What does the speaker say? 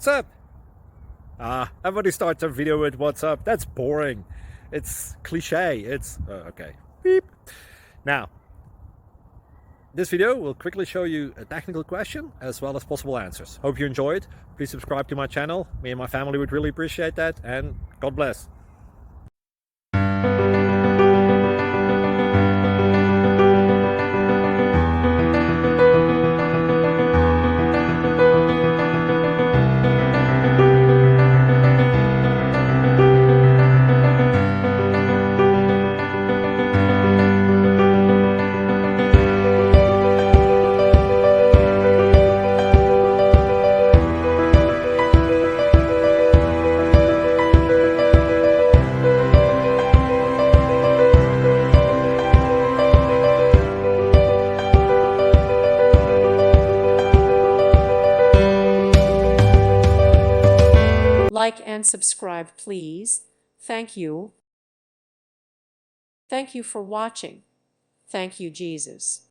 What's up? Everybody starts a video with what's up. That's boring. It's cliche. It's okay. Beep. Now, this video will quickly show you a technical question as well as possible answers. Hope you enjoyed. Please subscribe to my channel. Me and my family would really appreciate that, and God bless. Like and subscribe, please. Thank you. Thank you for watching. Thank you, Jesus.